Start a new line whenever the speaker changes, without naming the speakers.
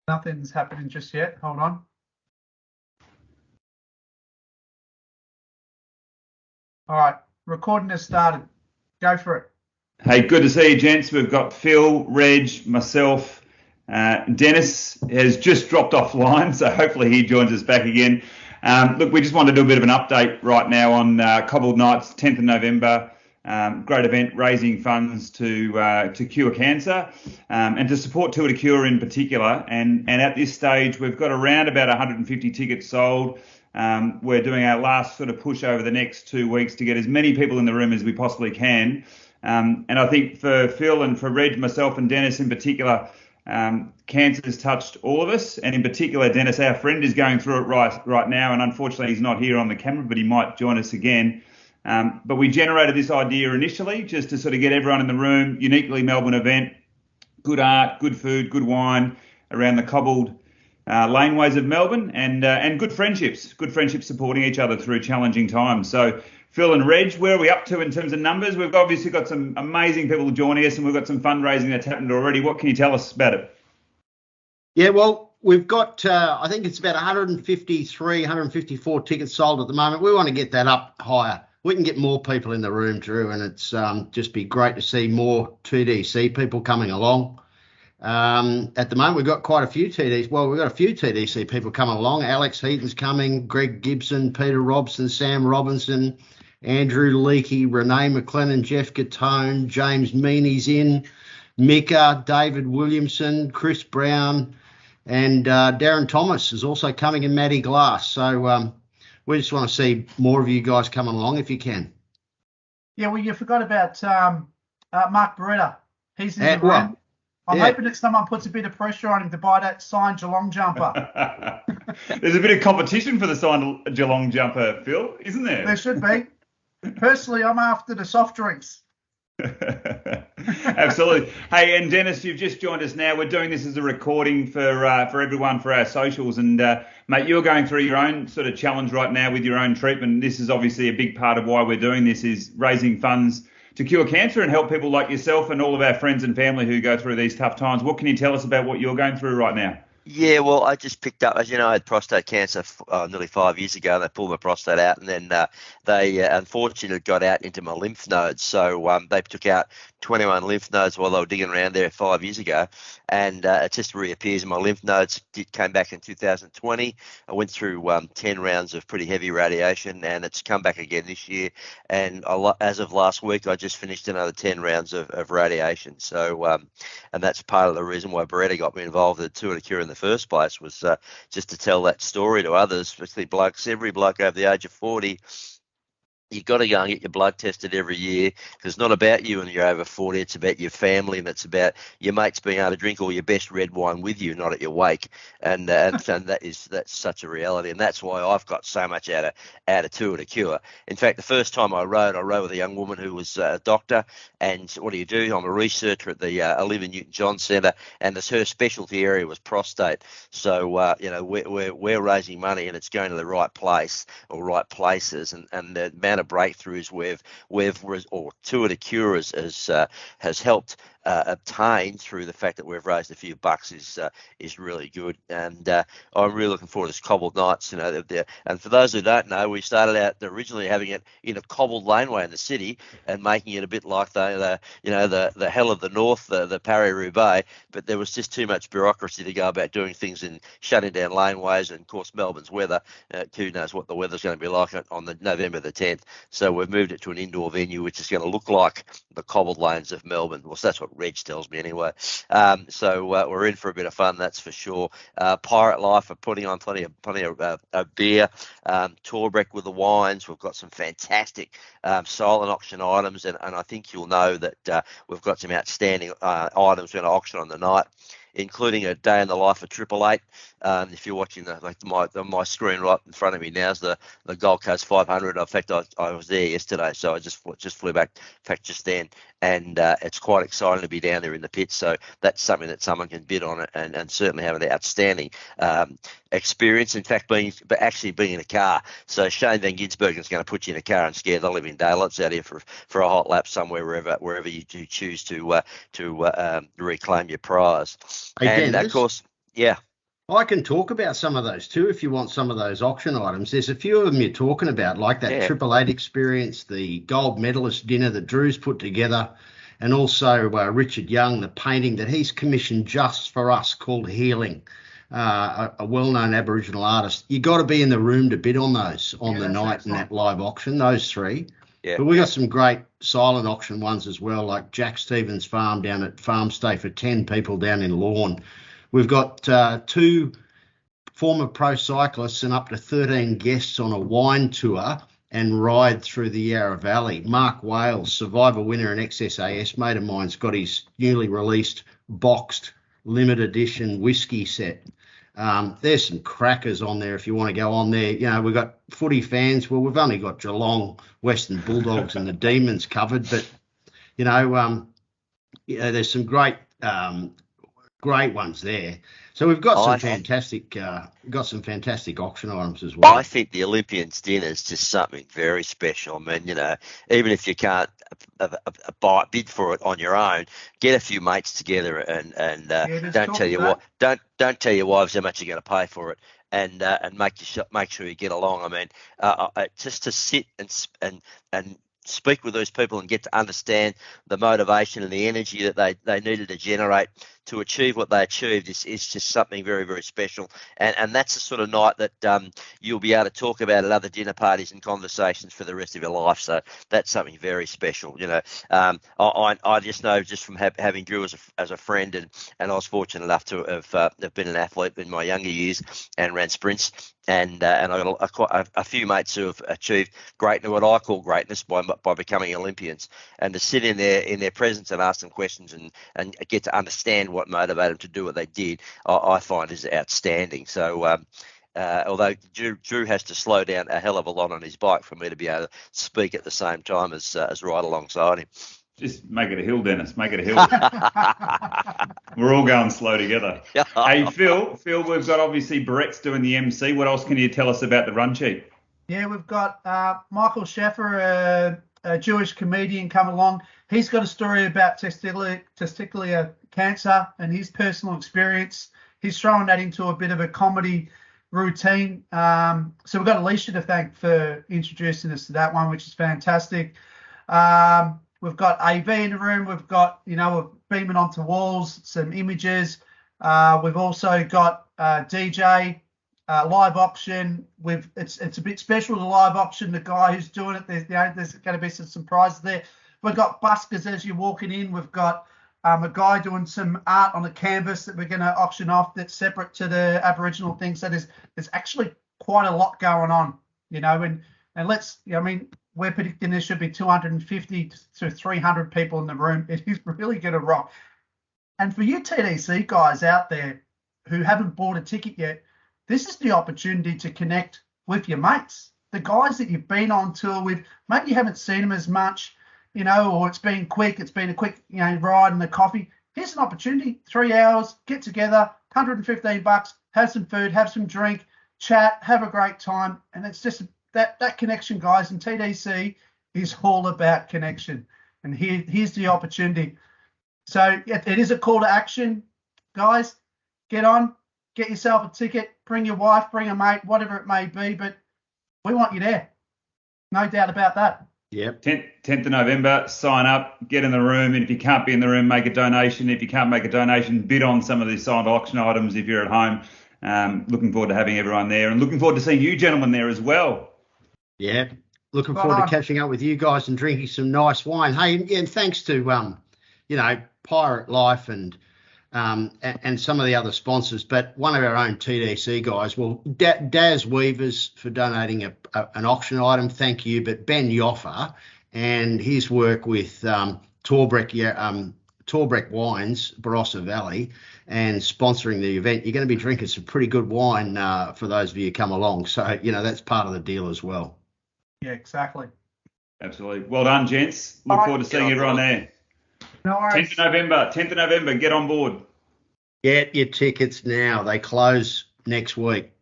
Nothing's happening just yet. Hold on. All right, recording has started. Go for it.
Hey, good to see you, gents. We've got Phil, Reg, myself. Dennis has just dropped offline, so hopefully he joins us back again. Look, we just wanted to do a bit of an update right now on Cobbled Nights, 10th of November. Great event raising funds to cure cancer and to support Tour to Cure in particular. And at this stage, we've got around about 150 tickets sold. We're doing our last sort of push over the next 2 weeks to get as many people in the room as we possibly can. And I think for Phil and for Reg, myself and Dennis in particular, cancer has touched all of us. And in particular, Dennis, our friend, is going through it right now. And unfortunately, he's not here on the camera, but he might join us again. But we generated this idea initially just to sort of get everyone in the room, uniquely Melbourne event, good art, good food, good wine around the cobbled laneways of Melbourne, and good friendships supporting each other through challenging times. So Phil and Reg, where are we up to in terms of numbers? We've obviously got some amazing people joining us, and we've got some fundraising that's happened already. What can you tell us about it?
Yeah, well, we've got, I think it's about 153, 154 tickets sold at the moment. We want to get that up higher. We can get more people in the room, Drew, and it's just be great to see more 2DC people coming along. At the moment, we've got quite a few TDs. Well, we've got a few TDC people coming along. Alex Heaton's coming, Greg Gibson, Peter Robson, Sam Robinson, Andrew Leakey, Renee McLennan, Jeff Gatone, James Meany's in, Mika, David Williamson, Chris Brown, and Darren Thomas is also coming, and Matty Glass. So we just want to see more of you guys coming along if you can.
Yeah, well, you forgot about Mark Beretta. He's in the room. I'm hoping that someone puts a bit of pressure on him to buy that signed Geelong jumper.
There's a bit of competition for the signed Geelong jumper, Phil, isn't there?
There should be. Personally, I'm after the soft drinks.
Absolutely. Hey, and Dennis, you've just joined us now. We're doing this as a recording for everyone for our socials. And mate, you're going through your own sort of challenge right now with your own treatment. This is obviously a big part of why we're doing this, is raising funds to cure cancer and help people like yourself and all of our friends and family who go through these tough times. What can you tell us about what you're going through right now?
Yeah, well, I just picked up, as you know, I had prostate cancer nearly 5 years ago. They pulled my prostate out, and then they unfortunately got out into my lymph nodes. So they took out 21 lymph nodes while they were digging around there 5 years ago, and it just reappears in my lymph nodes. It came back in 2020. I went through 10 rounds of pretty heavy radiation, and it's come back again this year. And as of last week, I just finished another 10 rounds of radiation. So, and that's part of the reason why Beretta got me involved in Tour to Cure in the first place, was just to tell that story to others, especially blokes. Every bloke over the age of 40, you've got to go and get your blood tested every year, because it's not about you and you're over 40. It's about your family, and it's about your mates being able to drink all your best red wine with you, not at your wake. And that's such a reality, and that's why I've got so much out of Tour to Cure. In fact, the first time I rode with a young woman who was a doctor. And what do you do? I'm a researcher at the Olivia Newton-John Centre, and her specialty area was prostate. So you know, we're raising money, and it's going to the right place or right places, and the amount of breakthroughs Tour to Cure has helped obtain through the fact that we've raised a few bucks is really good. And I'm really looking forward to this Cobbled Nights. You know, and for those who don't know, we started out originally having it in a cobbled laneway in the city and making it a bit like the hell of the north, the Paris-Roubaix. But there was just too much bureaucracy to go about doing things and shutting down laneways. And of course, Melbourne's weather, who knows what the weather's going to be like on the November the 10th. So we've moved it to an indoor venue, which is going to look like the cobbled lanes of Melbourne. Well, that's what Reg tells me anyway. So we're in for a bit of fun, that's for sure. Pirate Life are putting on plenty of beer. Torbreck with the wines. We've got some fantastic silent auction items, and I think you'll know that we've got some outstanding items we're going to auction on the night, including a day in the life of Triple Eight. If you're watching my screen right in front of me now is the Gold Coast 500. In fact, I was there yesterday, so I just flew back, in fact, just then, and it's quite exciting to be down there in the pits. So that's something that someone can bid on it, and certainly have an outstanding experience. In fact, being in a car. So Shane Van Ginsbergen is going to put you in a car and scare the living daylights out here for a hot lap somewhere, wherever you do choose to reclaim your prize.
Hey,
and
Dennis,
of course, yeah.
I can talk about some of those too if you want some of those auction items. There's a few of them you're talking about, like that Triple Eight experience, the gold medalist dinner that Drew's put together, and also Richard Young, the painting that he's commissioned just for us called Healing, a well-known Aboriginal artist. You got to be in the room to bid on those on the night in that live auction, those three.
Yeah.
But we got some great silent auction ones as well, like Jack Stevens Farm down at Farm Stay for 10 people down in Lorne. We've got 2 former pro cyclists and up to 13 guests on a wine tour and ride through the Yarra Valley. Mark Wales, Survivor winner in XSAS, mate of mine's got his newly released boxed limited edition whiskey set. There's some crackers on there if you want to go on there. You know, we've got footy fans. Well, we've only got Geelong, Western Bulldogs and the Demons covered, but, there's some great ones there. So we've got some fantastic auction items as well.
I think the Olympians dinner is just something very special. I mean, even if you can't bid for it on your own, get a few mates together and don't tell your wives how much you're going to pay for it, and make sure you get along. I mean, just to sit and speak with those people and get to understand the motivation and the energy that they needed to generate to achieve what they achieved is just something very, very special. And that's the sort of night that you'll be able to talk about at other dinner parties and conversations for the rest of your life. So that's something very special. I just know just from having Drew as a friend, and I was fortunate enough to have been an athlete in my younger years and ran sprints. And I got a few mates who have achieved greatness, what I call greatness, by becoming Olympians. And to sit in their presence and ask them questions and get to understand what motivated them to do what they did, I find is outstanding. So although Drew has to slow down a hell of a lot on his bike for me to be able to speak at the same time as right alongside him.
Just make it a hill, Dennis. Make it a hill. We're all going slow together. Hey, Phil, we've got obviously Beretta's doing the MC. What else can you tell us about the Run Cheap?
Yeah, we've got Michael Schaffer, a Jewish comedian, come along. He's got a story about testicular cancer and his personal experience. He's throwing that into a bit of a comedy routine. So we've got Alicia to thank for introducing us to that one, which is fantastic. We've got AV in the room. We've got, we're beaming onto walls, some images. We've also got DJ, live auction. It's a bit special, the live auction. The guy who's doing it, there's going to be some surprises there. We've got buskers as you're walking in. We've got a guy doing some art on a canvas that we're going to auction off that's separate to the Aboriginal thing. So there's actually quite a lot going on, and we're predicting there should be 250 to 300 people in the room. It is really going to rock. And for you TDC guys out there who haven't bought a ticket yet, this is the opportunity to connect with your mates, the guys that you've been on tour with. Maybe you haven't seen them as much, or it's been quick. It's been a quick, ride and a coffee. Here's an opportunity, 3 hours, get together, $115, have some food, have some drink, chat, have a great time. And it's just that connection, guys. And TDC is all about connection. And here's the opportunity. So it is a call to action, guys. Get on, get yourself a ticket, bring your wife, bring a mate, whatever it may be. But we want you there. No doubt about that.
Yep.
10th of November, sign up, get in the room. And if you can't be in the room, make a donation. If you can't make a donation, bid on some of these signed auction items if you're at home. Looking forward to having everyone there and looking forward to seeing you gentlemen there as well.
Yeah. Looking forward to catching up with you guys and drinking some nice wine. Hey, and thanks to, Pirate Life and some of the other sponsors, but one of our own TDC guys, Daz Weavers for donating an auction item, thank you, but Ben Yoffer and his work with Torbreck Wines, Barossa Valley, and sponsoring the event. You're going to be drinking some pretty good wine for those of you who come along. So, that's part of the deal as well.
Yeah, exactly.
Absolutely. Well done, gents. Look forward to seeing everyone there.
No worries.
10th of November, get on board.
Get your tickets now. They close next week.